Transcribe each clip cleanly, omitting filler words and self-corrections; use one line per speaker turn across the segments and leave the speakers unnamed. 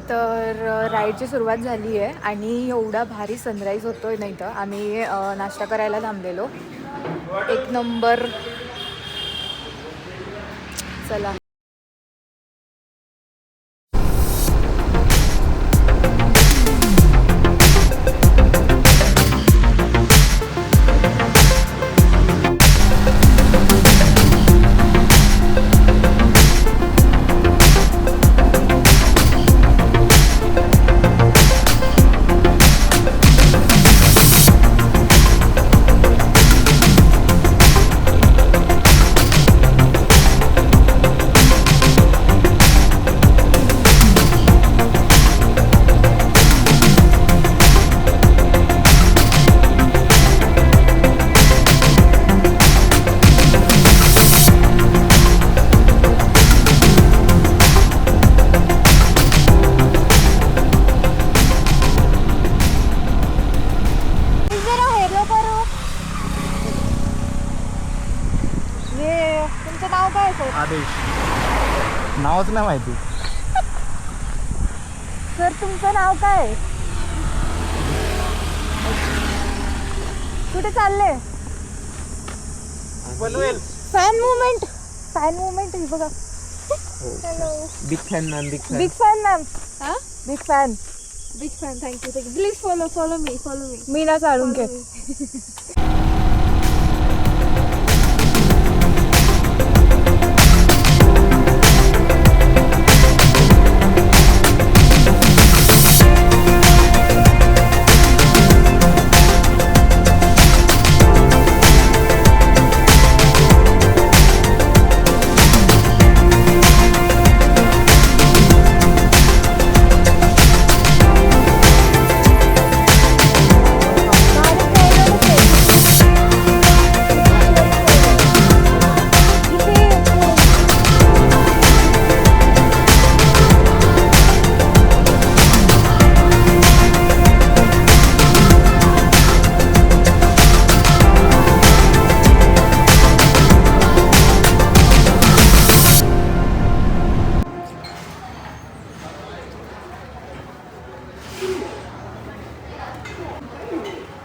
तर राईडची सुरुवात झाली आहे आणि एवढा भारी सनराईज होतो आहे ना इथं. आम्ही नाश्ता करायला थांबलेलो. एक नंबर. चला. तुमचं नाव काय सर?
आदेश. नावच नाही माहिती.
सर तुमचं नाव काय? कुठे चालले?
Panvel.
Fan movement. Fan movement ही बघा. Hello.
Big fan ma'am. Big fan.
Big fan ma'am.
Huh?
Big fan.
Big fan, thank you. Please follow me.
मी ना चालून घे.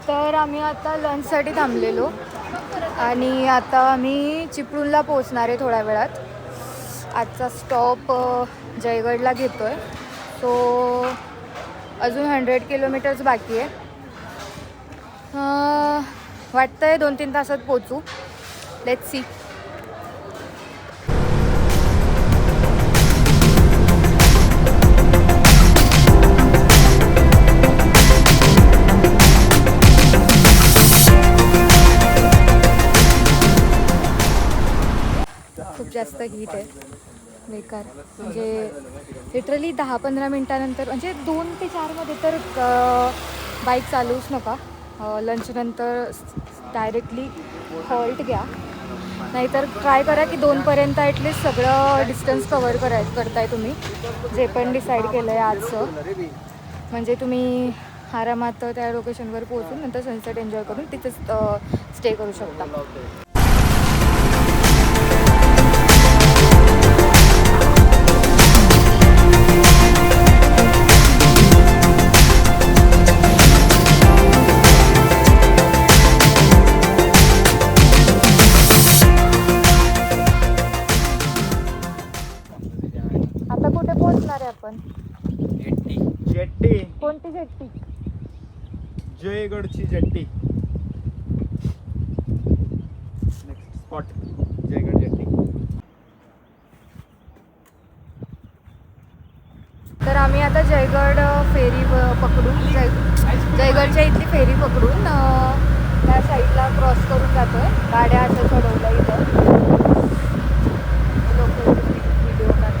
तर आम्ही आता लंचसाठी थांबलेलो आणि आता आम्ही चिपळूणला पोचणार आहे थोड्या वेळात. आजचा स्टॉप जयगडला घेतो आहे. सो अजून 100 किलोमीटर्स बाकी आहे. वाटतं आहे 2-3 तासात पोचू. Let's see. खूप जास्त हीट आहे. बेकार. म्हणजे लिटरली 10-15 मिनटानंतर म्हणजे 2 ते 4मध्ये तर बाईक चालवूच नका. लंचनंतर डायरेक्टली हॉल्ट घ्या. नाहीतर ट्राय करा की 2पर्यंत ॲटलिस्ट सगळं डिस्टन्स कवर करताय तुम्ही जे पण डिसाईड केलं आहे आजचं. म्हणजे तुम्ही आरामात त्या लोकेशनवर पोहोचून नंतर सनसेट एन्जॉय करून तिथेच स्टे करू शकता. आता कुठे पोहोचणार आहे आपण?
जेट्टी.
कोणती जेट्टी?
जयगडची jetty. Next spot Jaigad jetty.
तर आम्ही आता जयगड फेरी पकडून जयगडच्या इथली फेरी पकडून त्या साईडला क्रॉस करून जातोय. गाड्या असं चढवल्या इथं. लोक व्हिडिओ काढतात.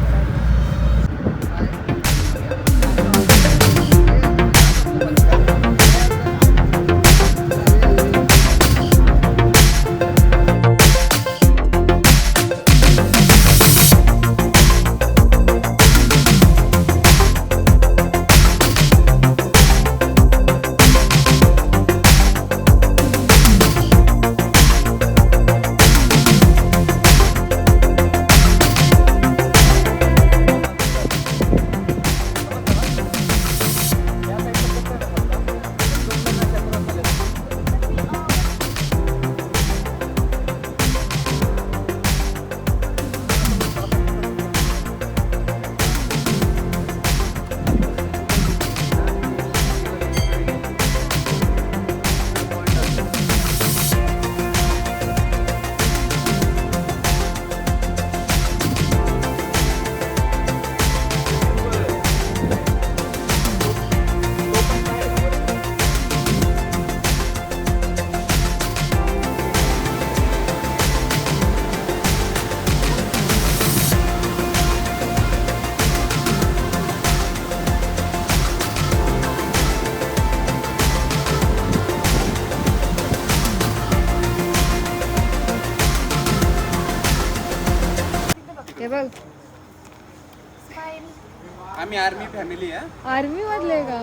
आम्ही आर्मी फॅमिली आहे
आर्मी मधले का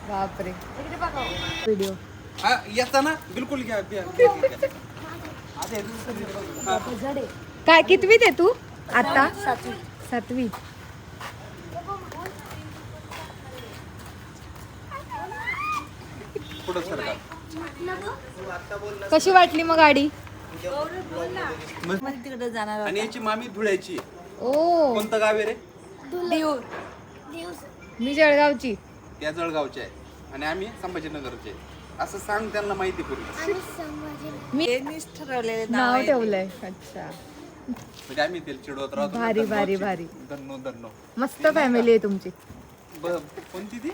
बापरे व्हिडिओ
हा येता ना बिलकुल घ्या
काय कितवीत आहे तू आता सातवी
पुढं सरकार
कशी वाटली मग गाडी
तिकडे जाणार
आणि याची मामी धुळ्याची आहे.
ओ
कोणतं गाव आहे रे
मी जळगावची
त्या जळगावचे आहे आणि आम्ही संभाजीनगरचे आहे. असं सांग त्यांना माहिती पूर्वी
मी
ठरवलेले
नाव ठेवलंय अच्छा
म्हणजे आम्ही त्याला चिडवत राहतो
भारी भारी भारी
धन्नो धन्नो
मस्त फॅमिली आहे तुमची
कोणती ती